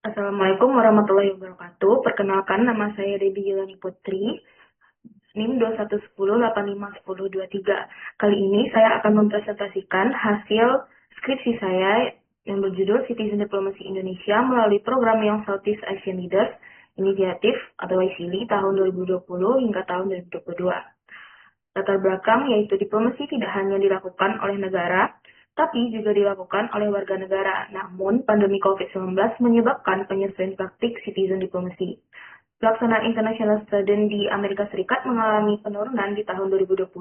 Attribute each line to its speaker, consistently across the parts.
Speaker 1: Assalamualaikum warahmatullahi wabarakatuh. Perkenalkan, nama saya Debbie Yulani Putri, NIM 2110851023. Kali ini saya akan mempresentasikan hasil skripsi saya yang berjudul Citizen Diplomacy Indonesia melalui program Young Southeast Asian Leaders Initiative atau YSILI tahun 2020 hingga tahun 2022. Latar belakang yaitu diplomasi tidak hanya dilakukan oleh negara, tapi juga dilakukan oleh warga negara. Namun, pandemi COVID-19 menyebabkan penyesuaian praktik citizen diplomacy. Pelaksanaan international student di Amerika Serikat mengalami penurunan di tahun 2020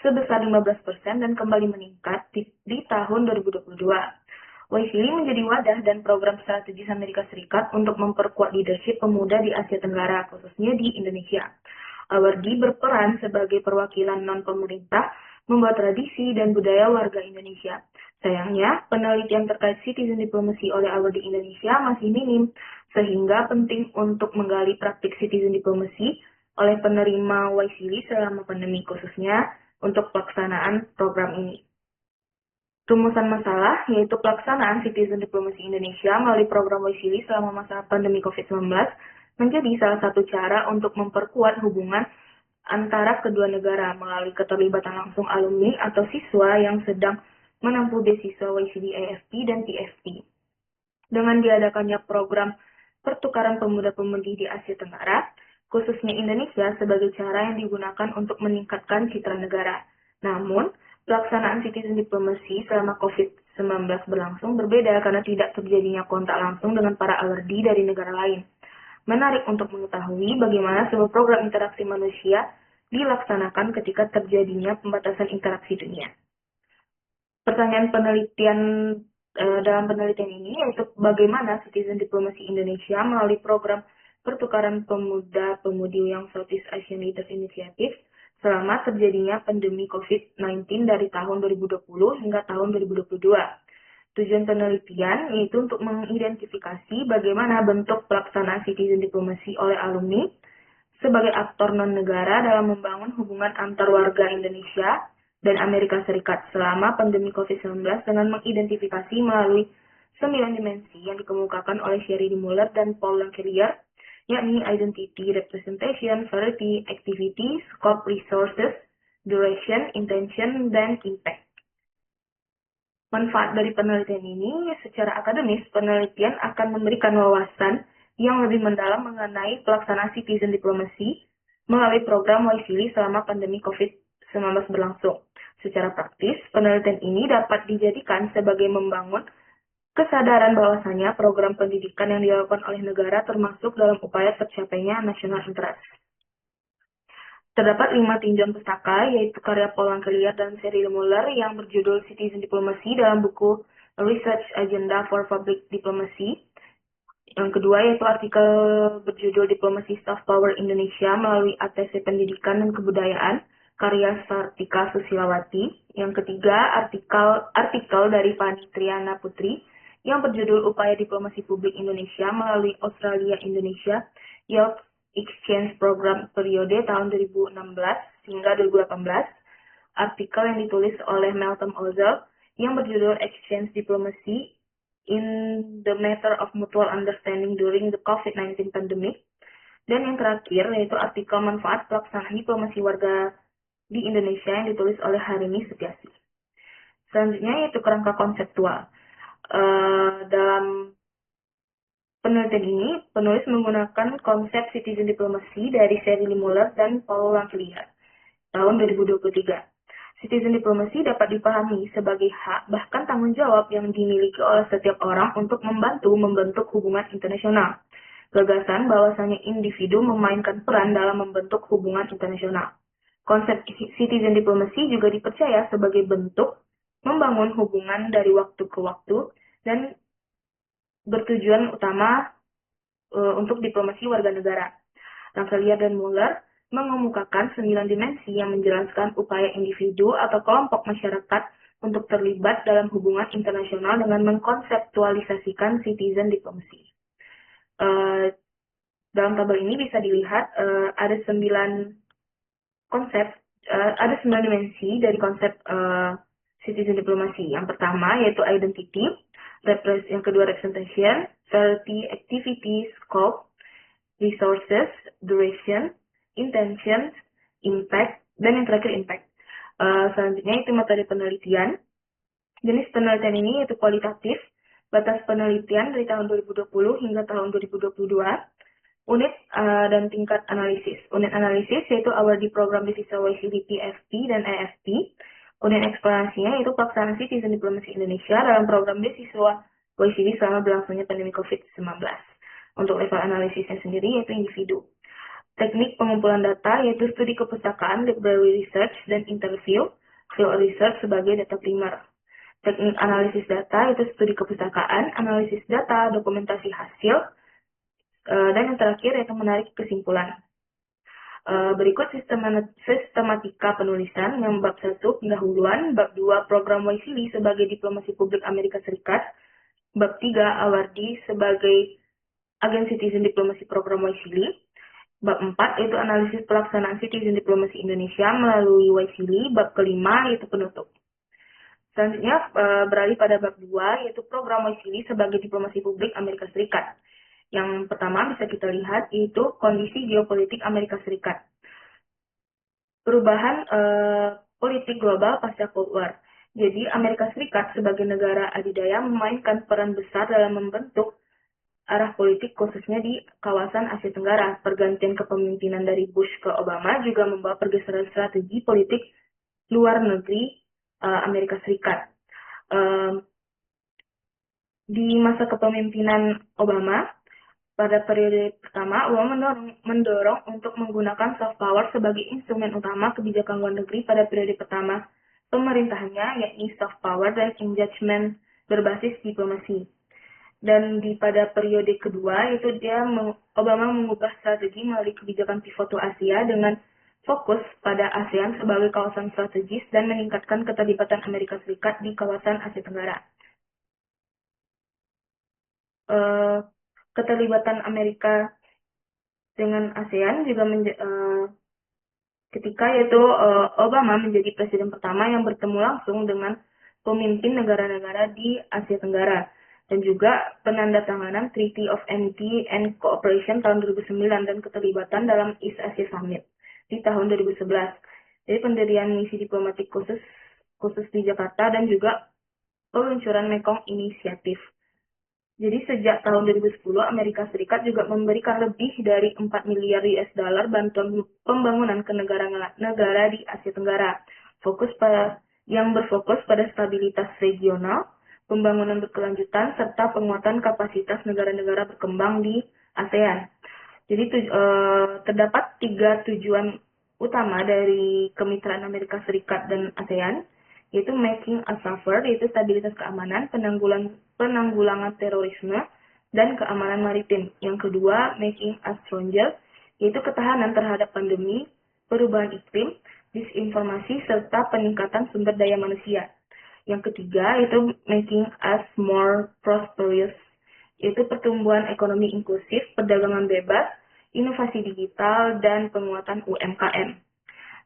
Speaker 1: sebesar 15% dan kembali meningkat di tahun 2022. YSILI menjadi wadah dan program strategis Amerika Serikat untuk memperkuat leadership pemuda di Asia Tenggara, khususnya di Indonesia. Awardi berperan sebagai perwakilan non-pemerintah membawa tradisi dan budaya warga Indonesia. Sayangnya, penelitian terkait citizen diplomacy oleh Awardi Indonesia masih minim, sehingga penting untuk menggali praktik citizen diplomacy oleh penerima YSILI selama pandemi, khususnya untuk pelaksanaan program ini. Rumusan masalah yaitu pelaksanaan Citizen Diplomacy Indonesia melalui program YSILI selama masa pandemi COVID-19 menjadi salah satu cara untuk memperkuat hubungan antara kedua negara melalui keterlibatan langsung alumni atau siswa yang sedang menempuh beasiswa YSILI AFP dan TFP. Dengan diadakannya program pertukaran pemuda-pemudi di Asia Tenggara, khususnya Indonesia sebagai cara yang digunakan untuk meningkatkan citra negara. Namun, pelaksanaan citizen diplomacy selama COVID-19 berlangsung berbeda karena tidak terjadinya kontak langsung dengan para awardi dari negara lain. Menarik untuk mengetahui bagaimana sebuah program interaksi manusia dilaksanakan ketika terjadinya pembatasan interaksi dunia. Pertanyaan penelitian dalam penelitian ini yaitu bagaimana Citizen Diplomacy Indonesia melalui program pertukaran pemuda-pemudi yang Southeast Asian Leaders Initiative selama terjadinya pandemi COVID-19 dari tahun 2020 hingga tahun 2022. Tujuan penelitian yaitu untuk mengidentifikasi bagaimana bentuk pelaksanaan citizen diplomacy oleh alumni sebagai aktor non-negara dalam membangun hubungan antar warga Indonesia dan Amerika Serikat selama pandemi COVID-19 dengan mengidentifikasi melalui 9 dimensi yang dikemukakan oleh Sherry Muller dan Paul Lancelier, yakni identity, representation, variety, activity, scope, resources, duration, intention, dan impact. Manfaat dari penelitian ini, secara akademis, penelitian akan memberikan wawasan yang lebih mendalam mengenai pelaksanaan citizen diplomacy melalui program YSILI selama pandemi COVID-19 berlangsung. Secara praktis, penelitian ini dapat dijadikan sebagai membangun kesadaran bahwasanya program pendidikan yang dilakukan oleh negara termasuk dalam upaya tercapainya national interest. Terdapat 5 tinjauan pustaka, yaitu karya Paul Lancelier dan Cyril Muller yang berjudul Citizen Diplomacy dalam buku Research Agenda for Public Diplomacy. Yang kedua yaitu artikel berjudul Diplomasi Soft Power Indonesia melalui ATC Pendidikan dan Kebudayaan, karya Sartika Susilawati. Yang ketiga artikel dari Fani Triana Putri yang berjudul Upaya Diplomasi Publik Indonesia melalui Australia-Indonesia Youth Exchange Program periode tahun 2016 hingga 2018, artikel yang ditulis oleh Malcolm Ozel yang berjudul Exchange Diplomacy in the Matter of Mutual Understanding During the COVID-19 Pandemic, dan yang terakhir yaitu artikel Manfaat Pelaksanaan Diplomasi Warga di Indonesia yang ditulis oleh Harini Setiasi. Selanjutnya yaitu kerangka konseptual. Dalam penelitian ini, penulis menggunakan konsep citizen diplomacy dari Cyril Muller dan Paul Lancelier tahun 2023. Citizen diplomacy dapat dipahami sebagai hak bahkan tanggung jawab yang dimiliki oleh setiap orang untuk membantu membentuk hubungan internasional. Gagasan bahwasanya individu memainkan peran dalam membentuk hubungan internasional. Konsep citizen diplomacy juga dipercaya sebagai bentuk membangun hubungan dari waktu ke waktu dan bertujuan utama untuk diplomasi warga negara. Lancelier dan Muller mengemukakan 9 dimensi yang menjelaskan upaya individu atau kelompok masyarakat untuk terlibat dalam hubungan internasional dengan mengkonseptualisasikan citizen diplomacy. Dalam tabel ini bisa dilihat ada 9 konsep, ada 9 dimensi dari konsep citizen diplomacy. Yang pertama yaitu identity. Yang kedua representation, variety, activity, scope, resources, duration, intention, impact, dan yang terakhir impact. Selanjutnya itu metode penelitian. Jenis penelitian ini yaitu kualitatif, batas penelitian dari tahun 2020 hingga tahun 2022. Unit dan tingkat analisis. Unit analisis yaitu award di program beasiswa YCD PFP dan EFP. Unit eksplorasinya yaitu pelaksanaan Citizen Diplomacy Indonesia dalam program beasiswa YCD selama berlangsungnya pandemi COVID-19. Untuk level analisisnya sendiri yaitu individu. Teknik pengumpulan data yaitu studi kepustakaan, library research, dan interview, field research sebagai data primer. Teknik analisis data yaitu studi kepustakaan, analisis data, dokumentasi hasil, dan yang terakhir yaitu menarik kesimpulan. Berikut sistematika penulisan yang bab 1 pendahuluan, bab 2 program YCD sebagai diplomasi publik Amerika Serikat, bab 3 awardi sebagai agen citizen diplomasi program YCD, bab 4 yaitu analisis pelaksanaan citizen diplomasi Indonesia melalui YCD, bab kelima yaitu penutup. Selanjutnya beralih pada bab 2 yaitu program YCD sebagai diplomasi publik Amerika Serikat. Yang pertama bisa kita lihat yaitu kondisi geopolitik Amerika Serikat. Perubahan politik global pasca Cold War. Jadi Amerika Serikat sebagai negara adidaya memainkan peran besar dalam membentuk arah politik khususnya di kawasan Asia Tenggara. Pergantian kepemimpinan dari Bush ke Obama juga membawa pergeseran strategi politik luar negeri Amerika Serikat. Di masa kepemimpinan Obama, pada periode pertama, Obama mendorong untuk menggunakan soft power sebagai instrumen utama kebijakan luar negeri pada periode pertama pemerintahannya, yakni soft power dan engagement berbasis diplomasi. Dan pada periode kedua, itu Obama mengubah strategi melalui kebijakan pivot to Asia dengan fokus pada ASEAN sebagai kawasan strategis dan meningkatkan keterlibatan Amerika Serikat di kawasan Asia Tenggara. Keterlibatan Amerika dengan ASEAN juga ketika yaitu Obama menjadi presiden pertama yang bertemu langsung dengan pemimpin negara-negara di Asia Tenggara, dan juga penandatanganan Treaty of Amity and Cooperation tahun 2009 dan keterlibatan dalam East Asia Summit di tahun 2011. Jadi pendirian misi diplomatik khusus di Jakarta dan juga peluncuran Mekong Initiative. Jadi sejak tahun 2010, Amerika Serikat juga memberikan lebih dari 4 miliar US dollar bantuan pembangunan ke negara-negara di Asia Tenggara, yang berfokus pada stabilitas regional, pembangunan berkelanjutan, serta penguatan kapasitas negara-negara berkembang di ASEAN. Jadi terdapat 3 tujuan utama dari kemitraan Amerika Serikat dan ASEAN, yaitu making us safer, yaitu stabilitas keamanan, penanggulangan terorisme, dan keamanan maritim. Yang kedua, making us stronger, yaitu ketahanan terhadap pandemi, perubahan iklim, disinformasi, serta peningkatan sumber daya manusia. Yang ketiga, yaitu making us more prosperous, yaitu pertumbuhan ekonomi inklusif, perdagangan bebas, inovasi digital, dan penguatan UMKM.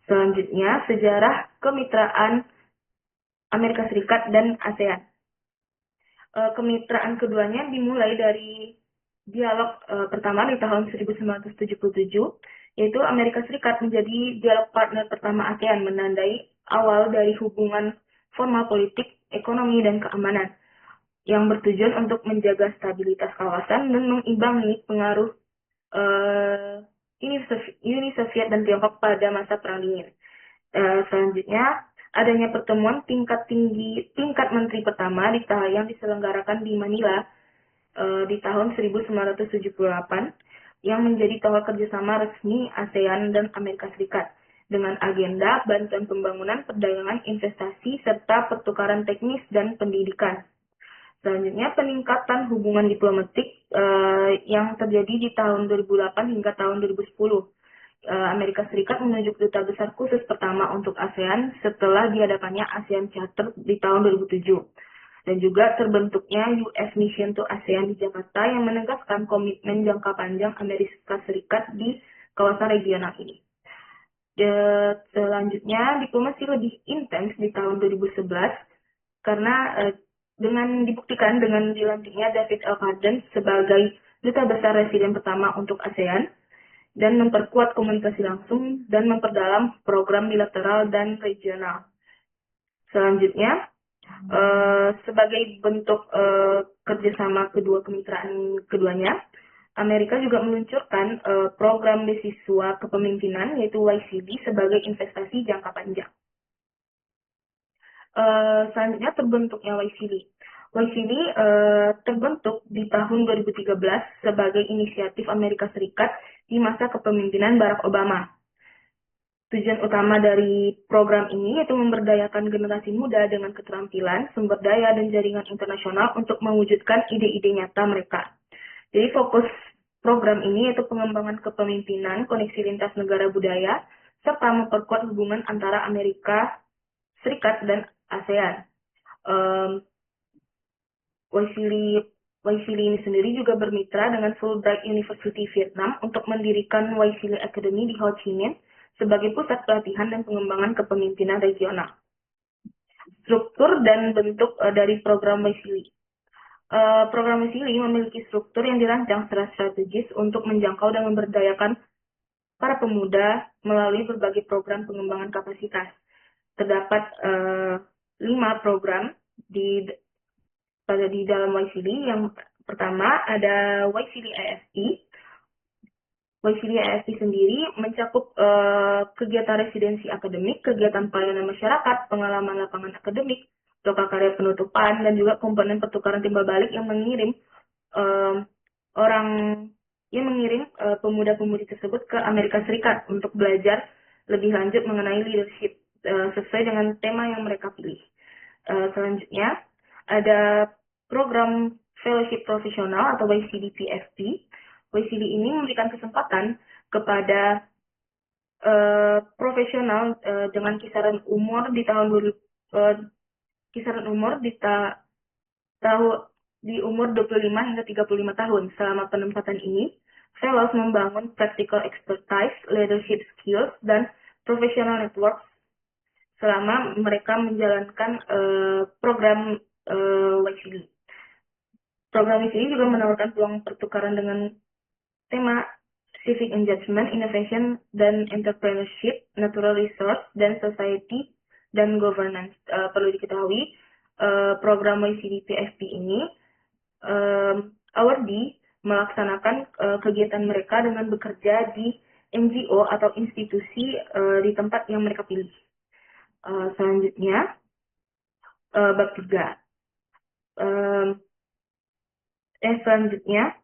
Speaker 1: Selanjutnya, sejarah kemitraan Amerika Serikat dan ASEAN. Kemitraan keduanya dimulai dari dialog pertama di tahun 1977, yaitu Amerika Serikat menjadi dialog partner pertama ASEAN, menandai awal dari hubungan formal politik, ekonomi, dan keamanan yang bertujuan untuk menjaga stabilitas kawasan dan mengimbangi pengaruh Uni Soviet dan Tiongkok pada masa Perang Dingin. Selanjutnya, adanya pertemuan tingkat menteri pertama yang diselenggarakan di Manila di tahun 1978 yang menjadi tonggak kerjasama resmi ASEAN dan Amerika Serikat dengan agenda bantuan pembangunan, perdagangan, investasi, serta pertukaran teknis dan pendidikan. Selanjutnya, peningkatan hubungan diplomatik yang terjadi di tahun 2008 hingga tahun 2010. Amerika Serikat menunjuk duta besar khusus pertama untuk ASEAN setelah diadakannya ASEAN Charter di tahun 2007. Dan juga terbentuknya US Mission to ASEAN di Jakarta yang menegaskan komitmen jangka panjang Amerika Serikat di kawasan regional ini. Selanjutnya, diplomasi lebih intens di tahun 2011 karena dengan dibuktikan dengan dilantiknya David L. Carden sebagai Duta Besar Residen pertama untuk ASEAN, dan memperkuat komunikasi langsung dan memperdalam program bilateral dan regional. Selanjutnya, sebagai bentuk kerjasama kedua kemitraan keduanya, Amerika juga meluncurkan program beasiswa kepemimpinan yaitu YCD sebagai investasi jangka panjang. Selanjutnya terbentuknya YCD. YCD terbentuk di tahun 2013 sebagai inisiatif Amerika Serikat di masa kepemimpinan Barack Obama. Tujuan utama dari program ini yaitu memberdayakan generasi muda dengan keterampilan, sumber daya, dan jaringan internasional untuk mewujudkan ide-ide nyata mereka. Jadi fokus program ini yaitu pengembangan kepemimpinan, koneksi lintas negara budaya, serta memperkuat hubungan antara Amerika Serikat dan ASEAN. YSEALI ini sendiri juga bermitra dengan Fulbright University Vietnam untuk mendirikan YSEALI Academy di Ho Chi Minh sebagai pusat pelatihan dan pengembangan kepemimpinan regional. Struktur dan bentuk dari program YSEALI. Program YSEALI memiliki struktur yang dirancang secara strategis untuk menjangkau dan memberdayakan para pemuda melalui berbagai program pengembangan kapasitas. Terdapat 5 program di dalam YSEALI. Yang pertama ada YSEALI AFP. YSEALI AFP sendiri mencakup kegiatan residensi akademik, kegiatan pelayanan masyarakat, pengalaman lapangan akademik, lokal karya penutupan, dan juga komponen pertukaran timbal balik yang mengirim pemuda-pemudi tersebut ke Amerika Serikat untuk belajar lebih lanjut mengenai leadership sesuai dengan tema yang mereka pilih. Selanjutnya ada program fellowship profesional atau YCD PFP. YCD ini memberikan kesempatan kepada profesional dengan kisaran umur di umur 25 hingga 35 tahun. Selama penempatan ini, fellows membangun practical expertise, leadership skills, dan professional networks selama mereka menjalankan program YCD. Program YCD juga menawarkan peluang pertukaran dengan tema Civic Engagement, Innovation, dan Entrepreneurship, Natural Resource, dan Society, dan Governance. Perlu diketahui, program YCD PFP ini awardee melaksanakan kegiatan mereka dengan bekerja di NGO atau institusi di tempat yang mereka pilih. Selanjutnya, bab 3. Selanjutnya,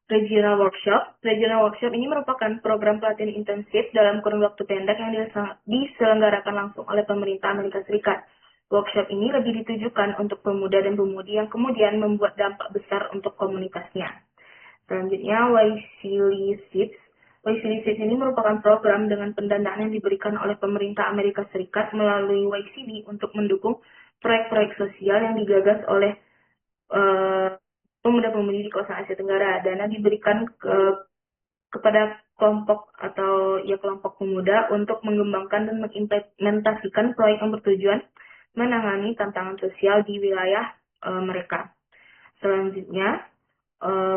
Speaker 1: Regional Workshop. Regional Workshop ini merupakan program pelatihan intensif dalam kurun waktu pendek yang diselenggarakan langsung oleh pemerintah Amerika Serikat. Workshop ini lebih ditujukan untuk pemuda dan pemudi yang kemudian membuat dampak besar untuk komunitasnya. Selanjutnya, YSEALI Seeds. YSEALI Seeds ini merupakan program dengan pendanaan yang diberikan oleh pemerintah Amerika Serikat melalui YCD untuk mendukung proyek-proyek sosial yang digagas oleh pemuda-pemudi di kawasan Asia Tenggara. Dana diberikan kepada kelompok pemuda untuk mengembangkan dan mengimplementasikan proyek yang bertujuan menangani tantangan sosial di wilayah mereka. Selanjutnya,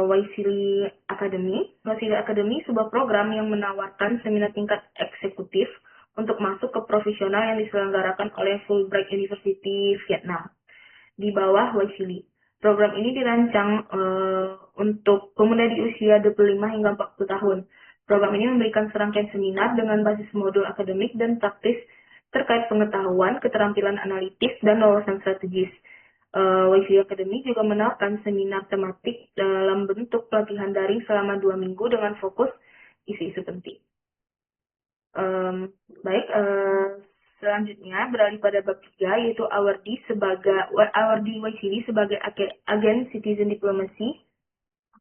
Speaker 1: YSEALI Academy. YSEALI Academy sebuah program yang menawarkan seminar tingkat eksekutif untuk masuk ke profesional yang diselenggarakan oleh Fulbright University Vietnam di bawah YSEALI. Program ini dirancang untuk pemuda di usia 25 hingga 40 tahun. Program ini memberikan serangkaian seminar dengan basis modul akademik dan praktis terkait pengetahuan, keterampilan analitis, dan wawasan strategis. YSEALI Academy juga menawarkan seminar tematik dalam bentuk pelatihan daring selama 2 minggu dengan fokus isu-isu penting. Selanjutnya beralih pada bab 3 yaitu awardee YCD sebagai agen citizen diplomacy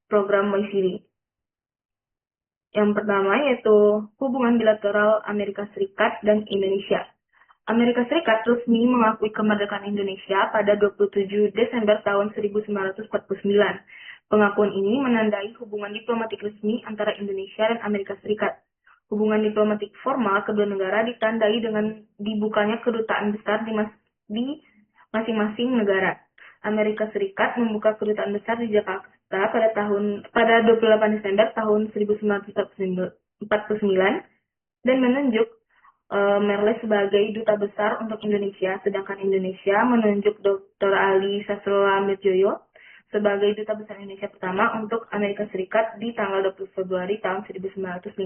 Speaker 1: program YCD. Yang pertama yaitu hubungan bilateral Amerika Serikat dan Indonesia. Amerika Serikat resmi mengakui kemerdekaan Indonesia pada 27 Desember tahun 1949. Pengakuan ini menandai hubungan diplomatik resmi antara Indonesia dan Amerika Serikat. Hubungan diplomatik formal kedua negara ditandai dengan dibukanya kedutaan besar di masing-masing negara. Amerika Serikat membuka kedutaan besar di Jakarta pada 28 Desember tahun 1949 dan menunjuk Merle sebagai duta besar untuk Indonesia, sedangkan Indonesia menunjuk Dr. Ali Sastroamidjojo sebagai duta besar Indonesia pertama untuk Amerika Serikat di tanggal 20 Februari tahun 1950.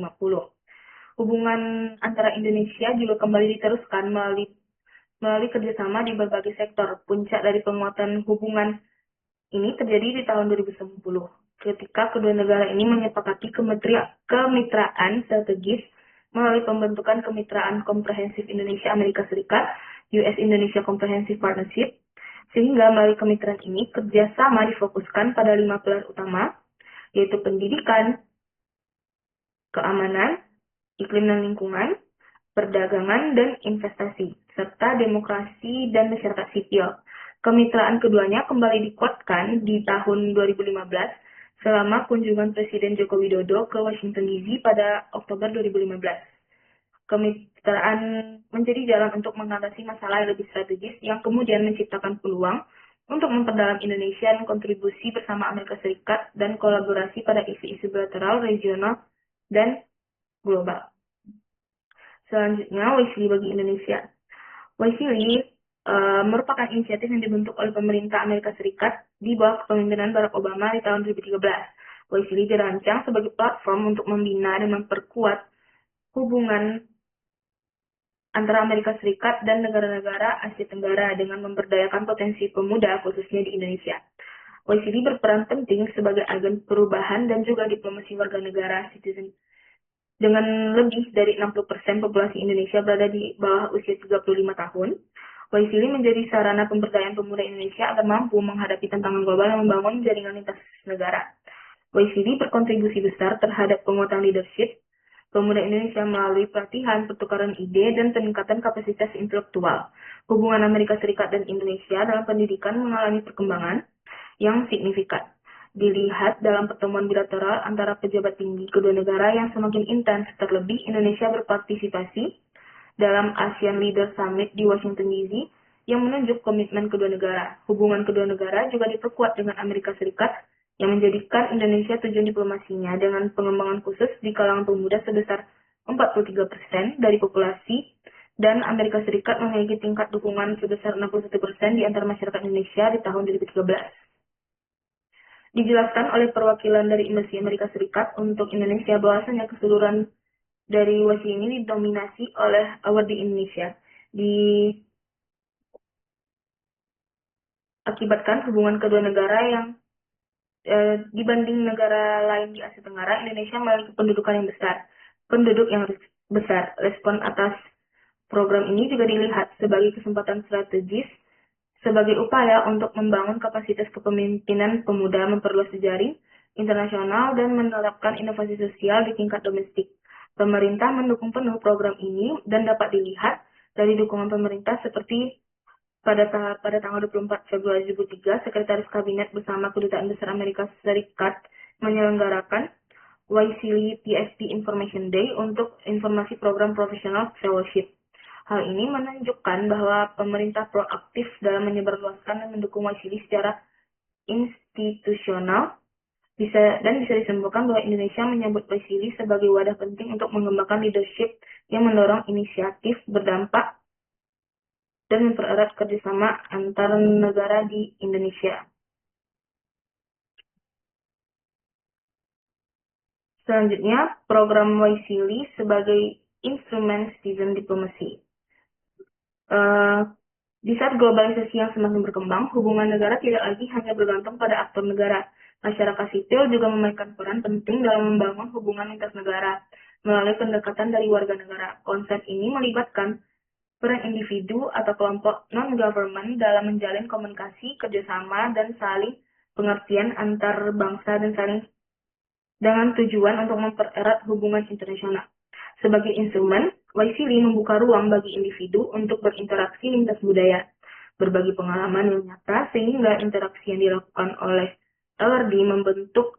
Speaker 1: Hubungan antara Indonesia juga kembali diteruskan melalui kerjasama di berbagai sektor. Puncak dari penguatan hubungan ini terjadi di tahun 2010, ketika kedua negara ini menyepakati kemitraan strategis melalui pembentukan Kemitraan Komprehensif Indonesia-Amerika Serikat, US-Indonesia Comprehensive Partnership, sehingga melalui kemitraan ini kerjasama difokuskan pada 5 pilar utama, yaitu pendidikan, keamanan, iklim dan lingkungan, perdagangan dan investasi, serta demokrasi dan masyarakat sipil. Kemitraan keduanya kembali dikuatkan di tahun 2015 selama kunjungan Presiden Joko Widodo ke Washington DC pada Oktober 2015. Kemitraan menjadi jalan untuk mengatasi masalah yang lebih strategis yang kemudian menciptakan peluang untuk memperdalam Indonesia dan kontribusi bersama Amerika Serikat dan kolaborasi pada isu-isu bilateral, regional, dan global. Selanjutnya, WISLI bagi Indonesia. WISLI merupakan inisiatif yang dibentuk oleh pemerintah Amerika Serikat di bawah kepemimpinan Barack Obama di tahun 2013. WISLI dirancang sebagai platform untuk membina dan memperkuat hubungan antara Amerika Serikat dan negara-negara Asia Tenggara dengan memberdayakan potensi pemuda khususnya di Indonesia. WISLI berperan penting sebagai agen perubahan dan juga diplomasi warga negara citizen. Dengan lebih dari 60% populasi Indonesia berada di bawah usia 35 tahun, WISLI menjadi sarana pemberdayaan pemuda Indonesia agar mampu menghadapi tantangan global dan membangun jaringan lintas negara. WISLI berkontribusi besar terhadap penguatan leadership pemuda Indonesia melalui pelatihan, pertukaran ide, dan peningkatan kapasitas intelektual. Hubungan Amerika Serikat dan Indonesia dalam pendidikan mengalami perkembangan yang signifikan. Dilihat dalam pertemuan bilateral antara pejabat tinggi kedua negara yang semakin intens, terlebih Indonesia berpartisipasi dalam ASEAN Leaders Summit di Washington DC yang menunjuk komitmen kedua negara. Hubungan kedua negara juga diperkuat dengan Amerika Serikat yang menjadikan Indonesia tujuan diplomasinya dengan pengembangan khusus di kalangan pemuda sebesar 43% dari populasi, dan Amerika Serikat memiliki tingkat dukungan sebesar 61% di antara masyarakat Indonesia di tahun 2013. Dijelaskan oleh perwakilan dari Embassy Amerika Serikat untuk Indonesia bahwasanya keseluruhan dari WISLI ini didominasi oleh award di Indonesia. Diakibatkan hubungan kedua negara yang dibanding negara lain di Asia Tenggara, Indonesia memiliki penduduk yang besar. Respon atas program ini juga dilihat sebagai kesempatan strategis sebagai upaya untuk membangun kapasitas kepemimpinan pemuda, memperluas jejaring internasional, dan menerapkan inovasi sosial di tingkat domestik. Pemerintah mendukung penuh program ini dan dapat dilihat dari dukungan pemerintah seperti pada tanggal 24 Februari 2003, Sekretaris Kabinet bersama Kedutaan Besar Amerika Serikat menyelenggarakan WISLI PSP Information Day untuk informasi program Professional Fellowship. Hal ini menunjukkan bahwa pemerintah proaktif dalam menyebarluaskan dan mendukung WISLI secara institusional, bisa disimpulkan bahwa Indonesia menyambut WISLI sebagai wadah penting untuk mengembangkan leadership yang mendorong inisiatif berdampak dan mempererat kerjasama antar negara di Indonesia. Selanjutnya, program WISLI sebagai instrumen citizen diplomacy. Di saat globalisasi yang semakin berkembang, hubungan negara tidak lagi hanya bergantung pada aktor negara. Masyarakat sipil juga memainkan peran penting dalam membangun hubungan lintas negara melalui pendekatan dari warga negara. Konsep ini melibatkan peran individu atau kelompok non-government dalam menjalin komunikasi, kerjasama, dan saling pengertian antar bangsa dan saling dengan tujuan untuk mempererat hubungan internasional. Sebagai instrumen, WISLI membuka ruang bagi individu untuk berinteraksi lintas budaya, berbagi pengalaman yang nyata, sehingga interaksi yang dilakukan oleh LRD membentuk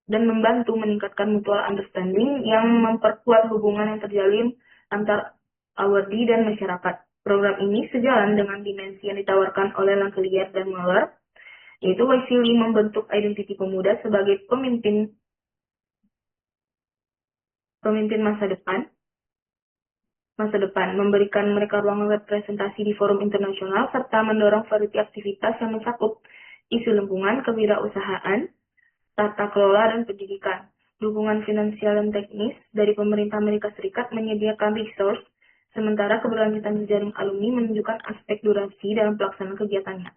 Speaker 1: dan membantu meningkatkan mutual understanding yang memperkuat hubungan yang terjalin antar awardee dan masyarakat. Program ini sejalan dengan dimensi yang ditawarkan oleh Lankelier dan Muller, yaitu Waisili membentuk identiti pemuda sebagai pemimpin masa depan, memberikan mereka ruang representasi di forum internasional, serta mendorong variasi aktivitas yang mencakup isu lingkungan, kewirausahaan, tata kelola, dan pendidikan. Dukungan finansial dan teknis dari pemerintah Amerika Serikat menyediakan resource, sementara keberlanjutan jejaring alumni menunjukkan aspek durasi dalam pelaksanaan kegiatannya.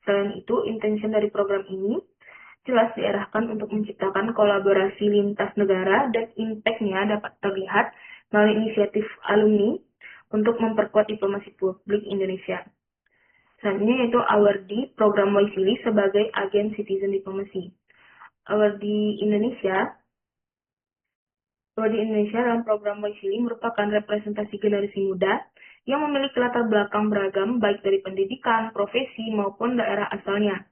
Speaker 1: Selain itu, intention dari program ini jelas diarahkan untuk menciptakan kolaborasi lintas negara dan impact-nya dapat terlihat melalui inisiatif alumni untuk memperkuat diplomasi publik Indonesia. Selanjutnya yaitu Awardi Program Waisili sebagai agen citizen diplomacy. Awardi Indonesia dalam program Waisili merupakan representasi generasi muda yang memiliki latar belakang beragam baik dari pendidikan, profesi, maupun daerah asalnya.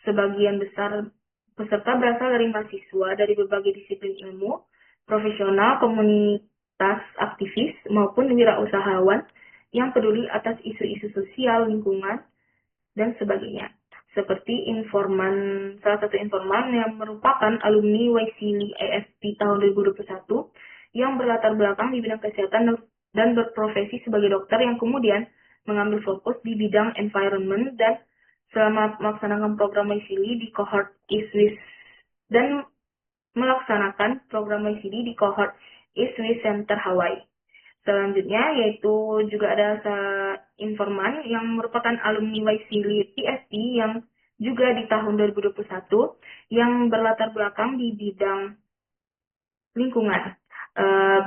Speaker 1: Sebagian besar peserta berasal dari mahasiswa dari berbagai disiplin ilmu, profesional, komunitas aktivis, maupun wirausahawan yang peduli atas isu-isu sosial, lingkungan, dan sebagainya. Seperti salah satu informan yang merupakan alumni Waisili AFP tahun 2021 yang berlatar belakang di bidang kesehatan dan berprofesi sebagai dokter yang kemudian mengambil fokus di bidang environment dan selama melaksanakan program Waisili di cohort East West Center Hawaii. Selanjutnya yaitu juga ada informan yang merupakan alumni Waisili PhD yang juga di tahun 2021 yang berlatar belakang di bidang lingkungan,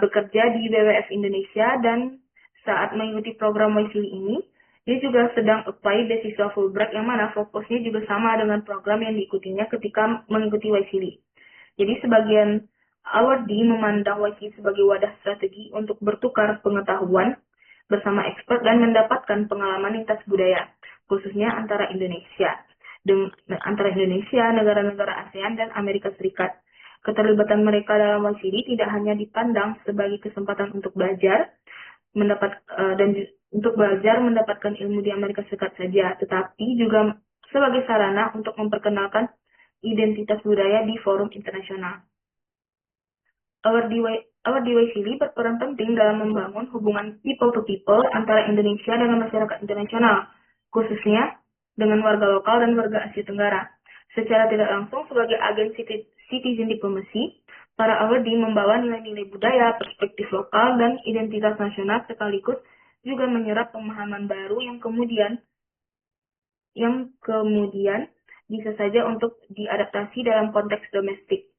Speaker 1: bekerja di WWF Indonesia, dan saat mengikuti program Waisili ini dia juga sedang apply beasiswa Fulbright yang mana fokusnya juga sama dengan program yang diikutinya ketika mengikuti Waisili. Jadi sebagian awardee memandang Waisili sebagai wadah strategi untuk bertukar pengetahuan bersama expert dan mendapatkan pengalaman lintas budaya, khususnya antara Indonesia, negara-negara ASEAN, dan Amerika Serikat. Keterlibatan mereka dalam Waisili tidak hanya dipandang sebagai kesempatan untuk belajar, mendapatkan ilmu di Amerika Serikat saja, tetapi juga sebagai sarana untuk memperkenalkan identitas budaya di forum internasional. Awardee Waisili berperan penting dalam membangun hubungan people to people antara Indonesia dengan masyarakat internasional, khususnya dengan warga lokal dan warga Asia Tenggara. Secara tidak langsung sebagai agen citizen diplomacy, para awardee membawa nilai-nilai budaya, perspektif lokal, dan identitas nasional sekaligus juga menyerap pemahaman baru yang kemudian bisa saja untuk diadaptasi dalam konteks domestik.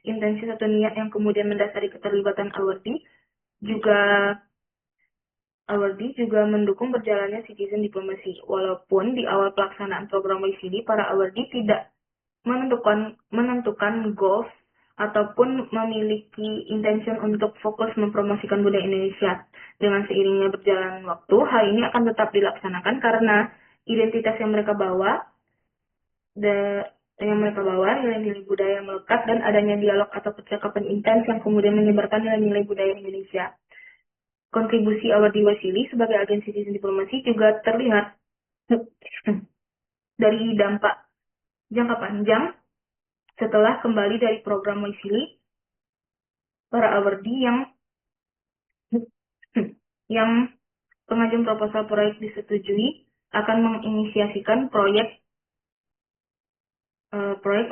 Speaker 1: Intensi atau niat yang kemudian mendasari keterlibatan awardee juga mendukung berjalannya citizen diplomasi. Walaupun di awal pelaksanaan program Waisili, para awardee tidak menentukan goals ataupun memiliki intention untuk fokus mempromosikan budaya Indonesia. Dengan seiringnya berjalan waktu, hal ini akan tetap dilaksanakan karena identitas yang mereka bawa, nilai-nilai budaya yang melekat, dan adanya dialog atau percakapan intens yang kemudian menyebarkan nilai-nilai budaya Indonesia. Kontribusi awardee Waisili sebagai agen citizen diplomasi juga terlihat dari dampak jangka panjang. Setelah kembali dari program Waisili, para awardee yang pengajuan proposal proyek disetujui akan menginisiasikan proyek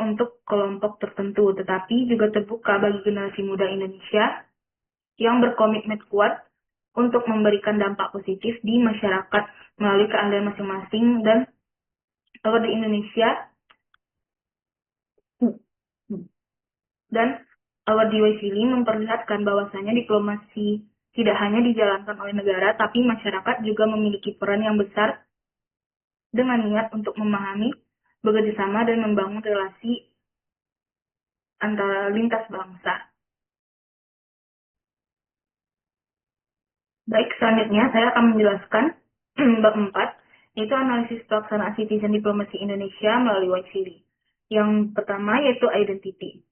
Speaker 1: untuk kelompok tertentu, tetapi juga terbuka bagi generasi muda Indonesia yang berkomitmen kuat untuk memberikan dampak positif di masyarakat melalui keahlian masing-masing. Dan awardee Indonesia dan awardee Waisili memperlihatkan bahwasanya diplomasi tidak hanya dijalankan oleh negara, tapi masyarakat juga memiliki peran yang besar dengan niat untuk memahami, bekerjasama, dan membangun relasi antara lintas bangsa. Baik, selanjutnya saya akan menjelaskan bab 4, yaitu analisis pelaksanaan citizen diplomasi Indonesia melalui Waisili. Yang pertama yaitu identity.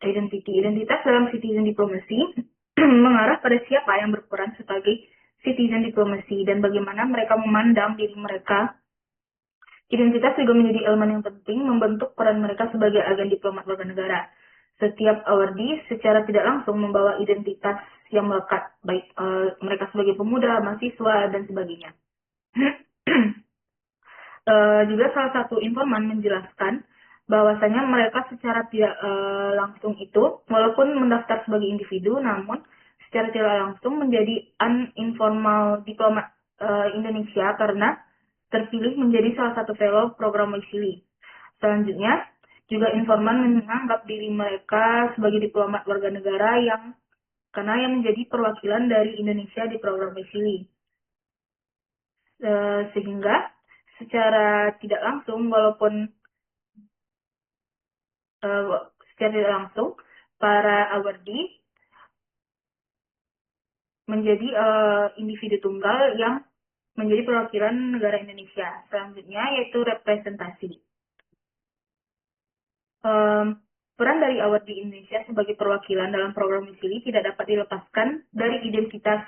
Speaker 1: identity. Identitas dalam citizen diplomacy mengarah pada siapa yang berperan sebagai citizen diplomacy dan bagaimana mereka memandang diri mereka. Identitas juga menjadi elemen yang penting membentuk peran mereka sebagai agen diplomat warga negara. Setiap awardee secara tidak langsung membawa identitas yang melekat, baik mereka sebagai pemuda, mahasiswa, dan sebagainya. Juga salah satu informan menjelaskan bahwasanya mereka secara tidak langsung itu, walaupun mendaftar sebagai individu, namun secara tidak langsung menjadi uninformal diplomat Indonesia karena terpilih menjadi salah satu fellow program WISILI. Selanjutnya, juga informan menganggap diri mereka sebagai diplomat warga negara karena yang menjadi perwakilan dari Indonesia di program WISILI. Sehingga secara tidak langsung, walaupun secara tidak langsung, para awardee menjadi individu tunggal yang menjadi perwakilan negara Indonesia. Selanjutnya yaitu representasi. Peran dari awardee Indonesia sebagai perwakilan dalam program WISILI tidak dapat dilepaskan dari identitas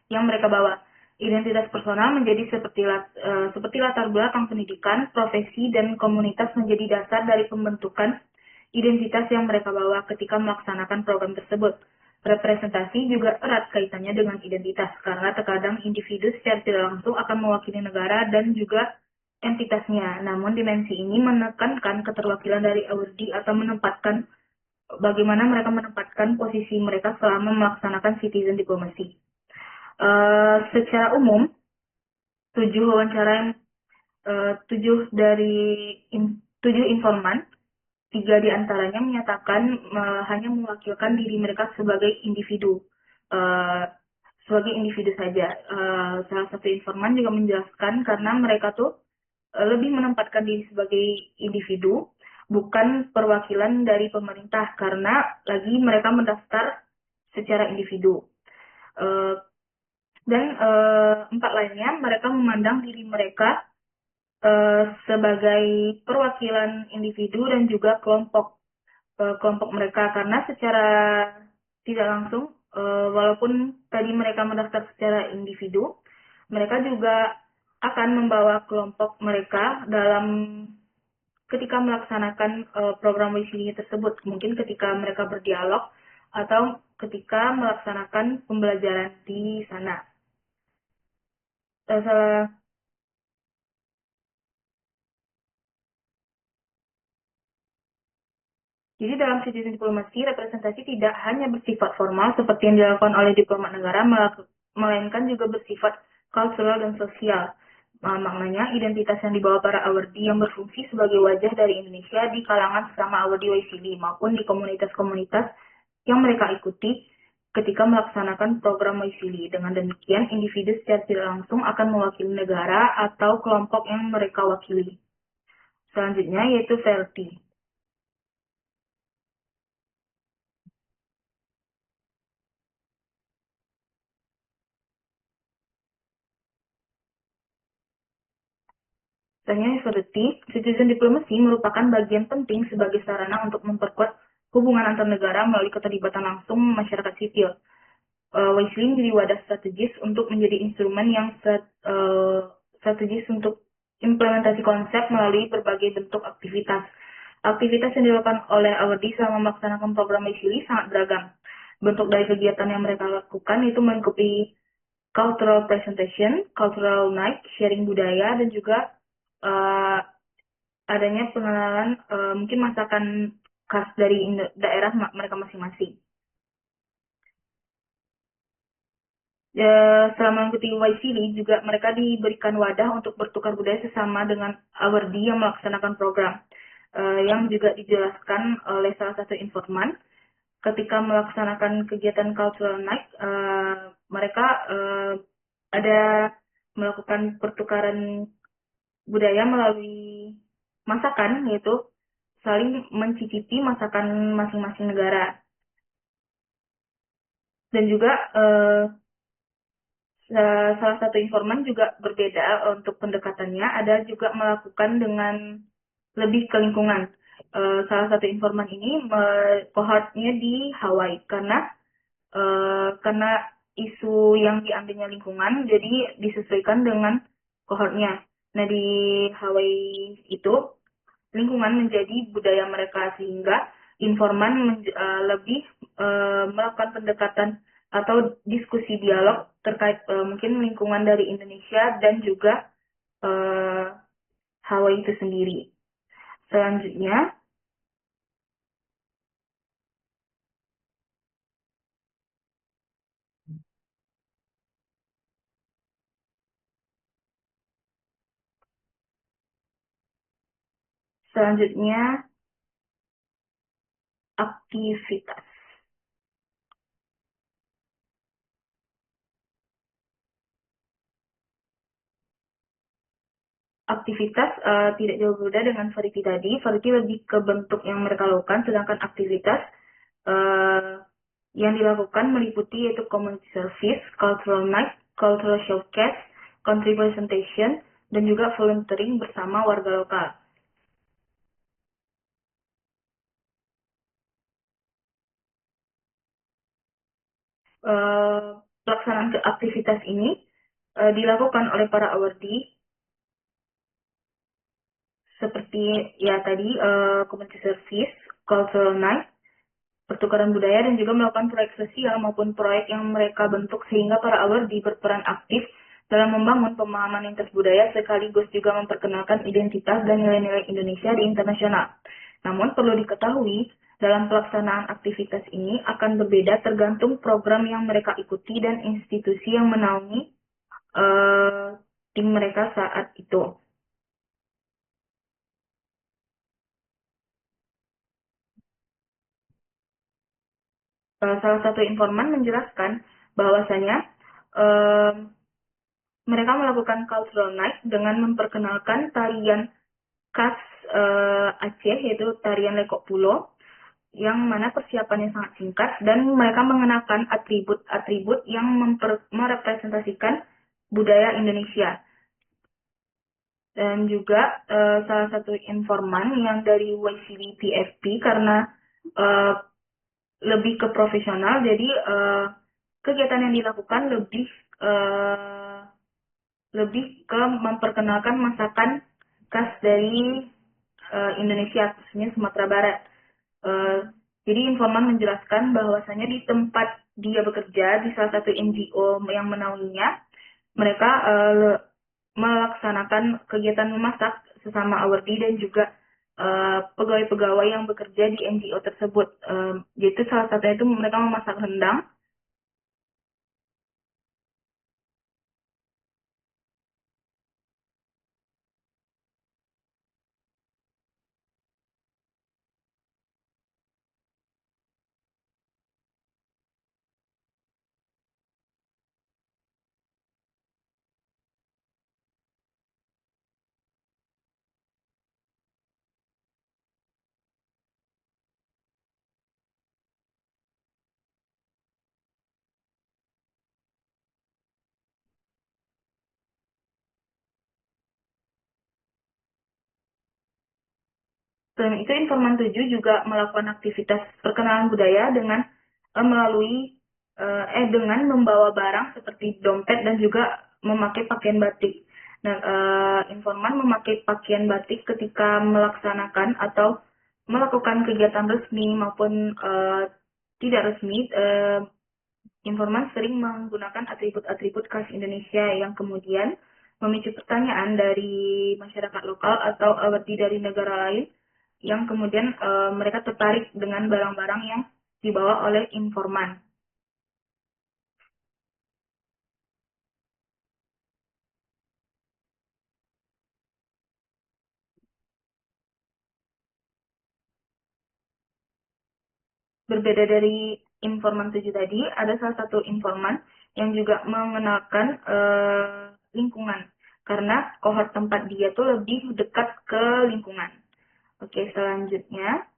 Speaker 1: yang mereka bawa. Identitas personal menjadi seperti latar belakang pendidikan, profesi, dan komunitas menjadi dasar dari pembentukan identitas yang mereka bawa ketika melaksanakan program tersebut. Representasi juga erat kaitannya dengan identitas, karena terkadang individu secara tidak langsung akan mewakili negara dan juga entitasnya. Namun dimensi ini menekankan keterwakilan dari awardee atau bagaimana mereka menempatkan posisi mereka selama melaksanakan citizen diplomasi. Secara umum, 7 wawancara yang 7 informan, 3 diantaranya menyatakan hanya mewakilkan diri mereka sebagai individu, saja. Salah satu informan juga menjelaskan karena mereka tuh lebih menempatkan diri sebagai individu, bukan perwakilan dari pemerintah, karena lagi mereka mendaftar secara individu. Dan 4 lainnya, mereka memandang diri mereka sebagai perwakilan individu dan juga kelompok mereka, karena secara tidak langsung, walaupun tadi mereka mendaftar secara individu, mereka juga akan membawa kelompok mereka ketika melaksanakan program WISILI tersebut, mungkin ketika mereka berdialog atau ketika melaksanakan pembelajaran di sana. Jadi dalam citizen diplomasi, representasi tidak hanya bersifat formal seperti yang dilakukan oleh diplomat negara, melainkan juga bersifat kultural dan sosial. Maknanya, identitas yang dibawa para awardee yang berfungsi sebagai wajah dari Indonesia di kalangan sesama awardee WISILI maupun di komunitas-komunitas yang mereka ikuti ketika melaksanakan program WISILI. Dengan demikian, individu secara tidak langsung akan mewakili negara atau kelompok yang mereka wakili. Selanjutnya yaitu VELTI. Selanjutnya seperti citizen diplomacy merupakan bagian penting sebagai sarana untuk memperkuat hubungan antar negara melalui keterlibatan langsung masyarakat sipil. WISILI menjadi wadah strategis untuk menjadi instrumen yang strategis untuk implementasi konsep melalui berbagai bentuk aktivitas. Aktivitas yang dilakukan oleh awardee selama melaksanakan program WISILI sangat beragam. Bentuk dari kegiatan yang mereka lakukan itu mengikuti cultural presentation, cultural night, sharing budaya, dan juga adanya pengenalan mungkin masakan khas dari daerah mereka masing-masing. Selama mengikuti WISILI juga mereka diberikan wadah untuk bertukar budaya sesama dengan awardee yang melaksanakan program. Yang juga dijelaskan oleh salah satu informan, ketika melaksanakan kegiatan cultural night, mereka ada melakukan pertukaran budaya melalui masakan, yaitu saling mencicipi masakan masing-masing negara. Dan juga salah satu informan juga berbeda untuk pendekatannya, ada juga melakukan dengan lebih ke lingkungan. Salah satu informan ini kohortnya di Hawaii karena isu yang diambilnya lingkungan, jadi disesuaikan dengan kohortnya. Nah, di Hawaii itu lingkungan menjadi budaya mereka sehingga informan lebih melakukan pendekatan atau diskusi dialog terkait mungkin lingkungan dari Indonesia dan juga eh, Hawaii itu sendiri. Selanjutnya, selanjutnya aktivitas. Aktivitas tidak jauh berbeda dengan variety tadi. Variety lebih ke bentuk yang mereka lakukan, sedangkan aktivitas eh, yang dilakukan meliputi yaitu community service, cultural night, cultural showcase, country presentation, dan juga volunteering bersama warga lokal. Eh, Pelaksanaan ke aktivitas ini dilakukan oleh para awardee seperti ya tadi community service, cultural night, pertukaran budaya dan juga melakukan proyek sosial maupun proyek yang mereka bentuk sehingga para awardee berperan aktif dalam membangun pemahaman lintas budaya sekaligus juga memperkenalkan identitas dan nilai-nilai Indonesia di internasional. Namun perlu diketahui, dalam pelaksanaan aktivitas ini akan berbeda tergantung program yang mereka ikuti dan institusi yang menaungi eh, tim mereka saat itu. Salah satu informan menjelaskan bahwasanya eh, mereka melakukan cultural night dengan memperkenalkan tarian khas Aceh, yaitu tarian Lekok Pulo, yang mana persiapannya sangat singkat dan mereka mengenakan atribut-atribut yang merepresentasikan budaya Indonesia. Dan juga salah satu informan yang dari YCB PFP karena eh, lebih ke profesional, jadi kegiatan yang dilakukan eh, lebih ke memperkenalkan masakan khas dari Indonesia, khususnya Sumatera Barat. Eh, jadi informan menjelaskan bahwasanya di tempat dia bekerja di salah satu NGO yang menaunginya, mereka melaksanakan kegiatan memasak sesama awardee dan juga pegawai-pegawai yang bekerja di NGO tersebut. Yaitu salah satunya itu mereka memasak rendang. Selain itu, informan 7 juga melakukan aktivitas perkenalan budaya dengan melalui dengan membawa barang seperti dompet dan juga memakai pakaian batik. Nah, informan memakai pakaian batik ketika melaksanakan atau melakukan kegiatan resmi maupun tidak resmi. Informan sering menggunakan atribut-atribut khas Indonesia yang kemudian memicu pertanyaan dari masyarakat lokal atau awardee dari negara lain yang kemudian mereka tertarik dengan barang-barang yang dibawa oleh informan. Berbeda dari informan 7 tadi, ada salah satu informan yang juga mengenalkan lingkungan karena kohort tempat dia tuh lebih dekat ke lingkungan. Oke, selanjutnya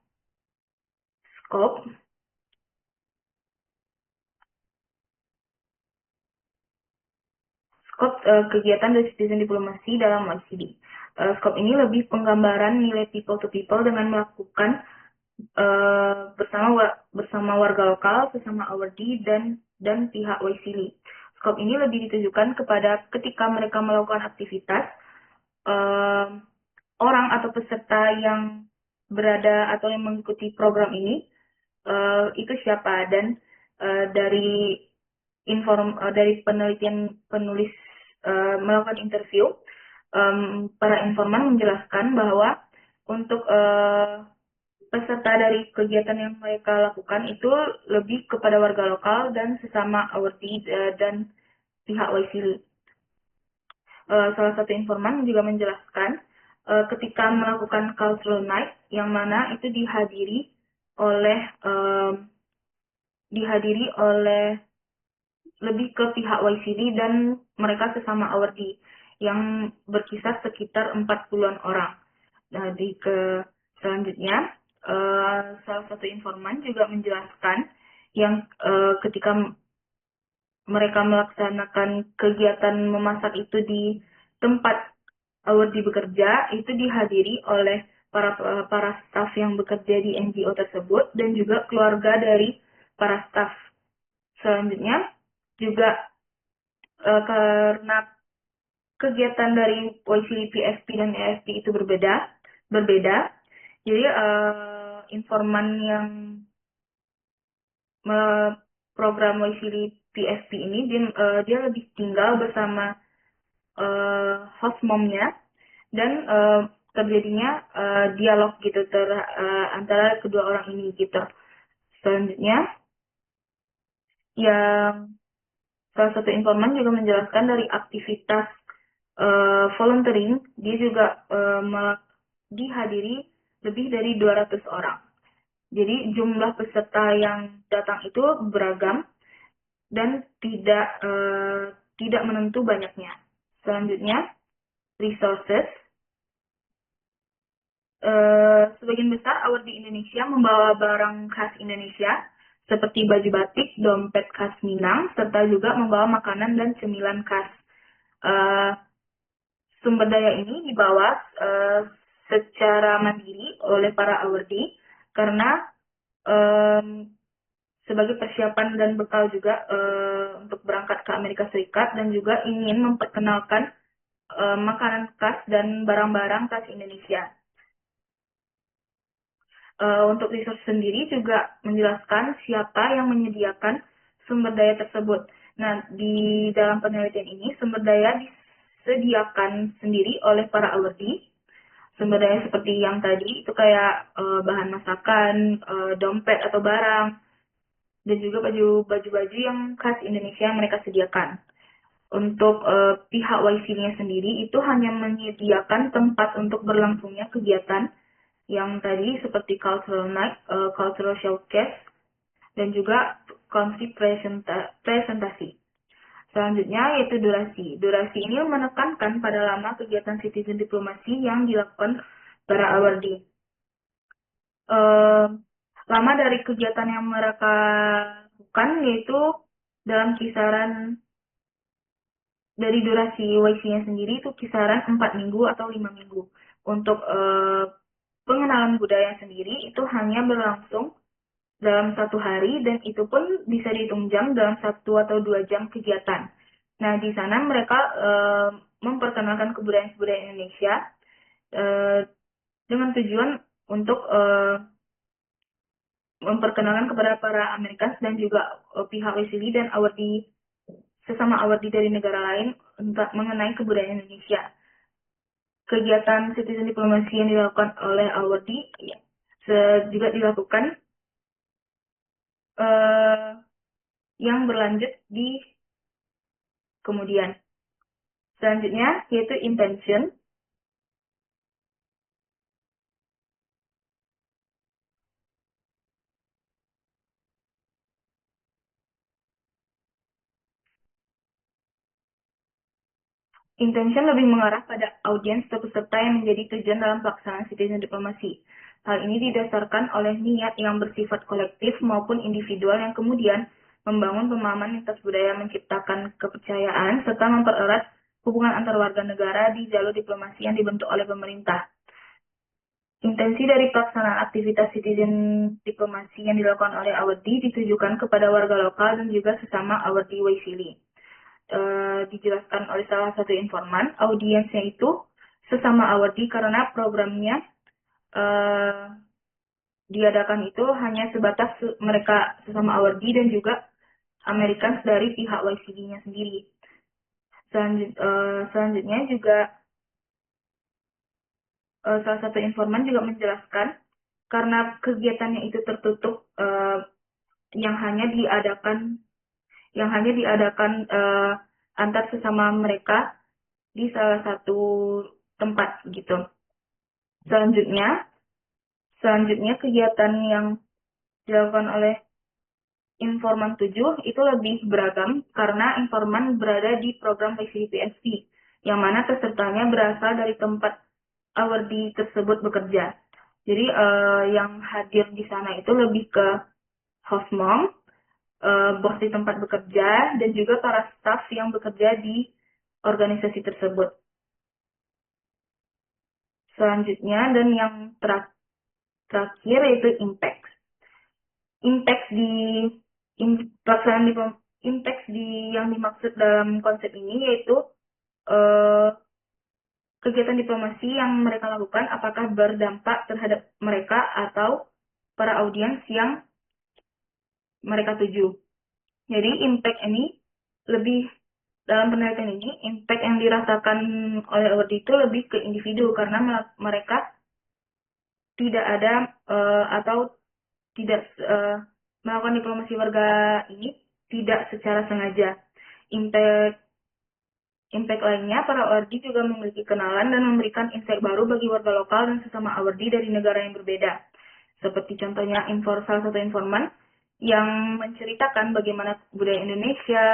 Speaker 1: scope. Skop kegiatan dari citizen diplomasi dalam OECD. Scope ini lebih penggambaran nilai people to people dengan melakukan bersama warga lokal, sesama awardee dan pihak Waisili. Scope ini lebih ditujukan kepada ketika mereka melakukan aktivitas, orang atau peserta yang berada atau yang mengikuti program ini itu siapa, dan dari penelitian penulis melakukan interview, para informan menjelaskan bahwa untuk peserta dari kegiatan yang mereka lakukan itu lebih kepada warga lokal dan sesama awardee dan pihak Waisili. Salah satu informan juga menjelaskan ketika melakukan cultural night yang mana itu oleh dihadiri oleh lebih ke pihak YCD dan mereka sesama awardee yang berkisar sekitar 40-an orang. Nah, selanjutnya, salah satu informan juga menjelaskan yang ketika mereka melaksanakan kegiatan memasak itu di tempat awardee bekerja, itu dihadiri oleh para staf yang bekerja di NGO tersebut dan juga keluarga dari para staf. Selanjutnya, juga karena kegiatan dari YCD, PFP, dan EFP itu berbeda, jadi informan yang program YCD PFP ini dia lebih tinggal bersama host momnya dan terjadinya dialog gitu antara kedua orang ini gitu. Selanjutnya, yang salah satu informan juga menjelaskan dari aktivitas volunteering, dia juga dihadiri lebih dari 200 orang. Jadi jumlah peserta yang datang itu beragam dan tidak menentu banyaknya. Selanjutnya, resources. Sebagian besar award di Indonesia membawa barang khas Indonesia seperti baju batik, dompet khas Minang, serta juga membawa makanan dan cemilan khas. Sumber daya ini dibawa secara mandiri oleh para awardee karena sebagai persiapan dan bekal juga untuk berangkat ke Amerika Serikat dan juga ingin memperkenalkan makanan khas dan barang-barang khas Indonesia. Untuk research sendiri juga menjelaskan siapa yang menyediakan sumber daya tersebut. Nah, di dalam penelitian ini sumber daya disediakan sendiri oleh para awardee. Sumber daya seperti yang tadi itu kayak bahan masakan, dompet atau barang, dan juga baju-baju yang khas Indonesia yang mereka sediakan. Untuk pihak YC-nya sendiri itu hanya menyediakan tempat untuk berlangsungnya kegiatan yang tadi seperti cultural night, cultural showcase, dan juga konflik presentasi. Selanjutnya yaitu durasi. Durasi ini menekankan pada lama kegiatan citizen diplomasi yang dilakukan para awardee. Lama dari kegiatan yang mereka lakukan yaitu dalam kisaran dari durasi YC-nya sendiri itu kisaran 4 minggu atau 5 minggu. Untuk pengenalan budaya sendiri itu hanya berlangsung dalam 1 hari dan itu pun bisa dihitung jam dalam 1 atau 2 jam kegiatan. Nah, di sana mereka memperkenalkan kebudayaan-kebudayaan Indonesia dengan tujuan untuk memperkenalkan kepada para Americans dan juga pihak WCD dan sesama awardee dari negara lain untuk mengenai kebudayaan Indonesia. Kegiatan citizen diplomasi yang dilakukan oleh awardee ya, juga dilakukan yang berlanjut di kemudian. Selanjutnya yaitu intention. Intention lebih mengarah pada audiens atau peserta yang menjadi tujuan dalam pelaksanaan citizen diplomasi. Hal ini didasarkan oleh niat yang bersifat kolektif maupun individual yang kemudian membangun pemahaman lintas budaya, menciptakan kepercayaan, serta mempererat hubungan antar warga negara di jalur diplomasi yang dibentuk oleh pemerintah. Intensi dari pelaksanaan aktivitas citizen diplomasi yang dilakukan oleh Awardi ditujukan kepada warga lokal dan juga sesama Awardi Waisili. Dijelaskan oleh salah satu informan, audiensnya itu sesama Awardi karena programnya diadakan itu hanya sebatas mereka sesama Awardi dan juga Americans dari pihak YCD-nya sendiri. Selanjutnya juga salah satu informan juga menjelaskan karena kegiatannya itu tertutup yang hanya diadakan antar sesama mereka di salah satu tempat gitu. Selanjutnya kegiatan yang dilakukan oleh informan 7 itu lebih beragam karena informan berada di program PSP, yang mana pesertanya berasal dari tempat Awardi tersebut bekerja. Jadi yang hadir di sana itu lebih ke host mom, bos di tempat bekerja, dan juga para staff yang bekerja di organisasi tersebut. Selanjutnya dan yang terakhir yaitu impact. Impact di pelaksanaan impact yang dimaksud dalam konsep ini yaitu kegiatan diplomasi yang mereka lakukan apakah berdampak terhadap mereka atau para audiens yang mereka tuju. Jadi impact ini lebih dalam penelitian ini impact yang dirasakan oleh Awardi itu lebih ke individu karena mereka tidak ada atau tidak melakukan diplomasi warga ini tidak secara sengaja. Impact lainnya, para awardi juga memiliki kenalan dan memberikan insight baru bagi warga lokal dan sesama awardi dari negara yang berbeda. Seperti contohnya salah satu informan yang menceritakan bagaimana budaya Indonesia,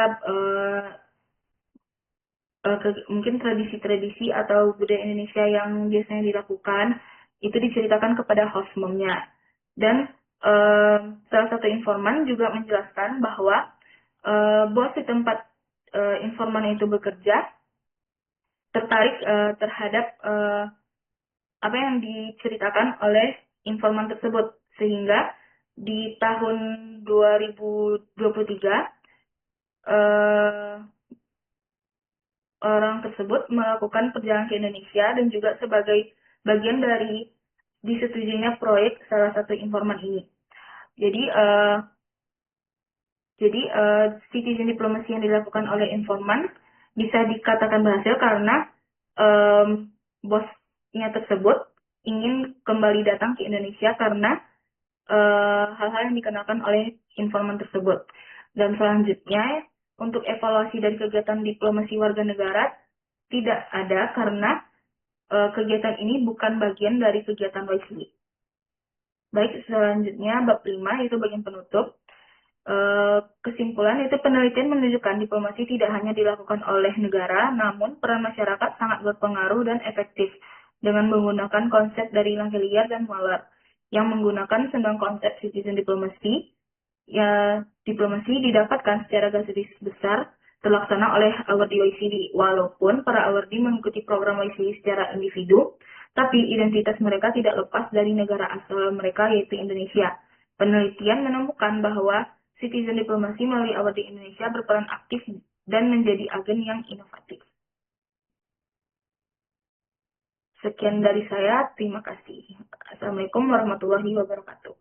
Speaker 1: mungkin tradisi-tradisi atau budaya Indonesia yang biasanya dilakukan, itu diceritakan kepada host mom-nya. Dan salah satu informan juga menjelaskan bahwa bos di tempat informan itu bekerja tertarik terhadap apa yang diceritakan oleh informan tersebut, sehingga di tahun 2023 orang tersebut melakukan perjalanan ke Indonesia dan juga sebagai bagian dari disetujuinya proyek salah satu informan ini. Jadi citizen diplomasi yang dilakukan oleh informan bisa dikatakan berhasil karena bosnya tersebut ingin kembali datang ke Indonesia karena hal-hal yang dikenalkan oleh informan tersebut. Dan selanjutnya, untuk evaluasi dari kegiatan diplomasi warga negara tidak ada karena kegiatan ini bukan bagian dari kegiatan YCI. Baik, selanjutnya bab 5 itu bagian penutup. Kesimpulan itu penelitian menunjukkan diplomasi tidak hanya dilakukan oleh negara, namun peran masyarakat sangat berpengaruh dan efektif dengan menggunakan konsep dari Langkelier dan Waller yang menggunakan tentang konsep citizen diplomasi. Ya, diplomasi didapatkan secara garis besar terlaksana oleh awardi OECD, walaupun para awardi mengikuti program OECD secara individu, tapi identitas mereka tidak lepas dari negara asal mereka yaitu Indonesia. Penelitian menemukan bahwa citizen diplomasi melalui awardi Indonesia berperan aktif dan menjadi agen yang inovatif. Sekian dari saya, terima kasih. Assalamualaikum warahmatullahi wabarakatuh.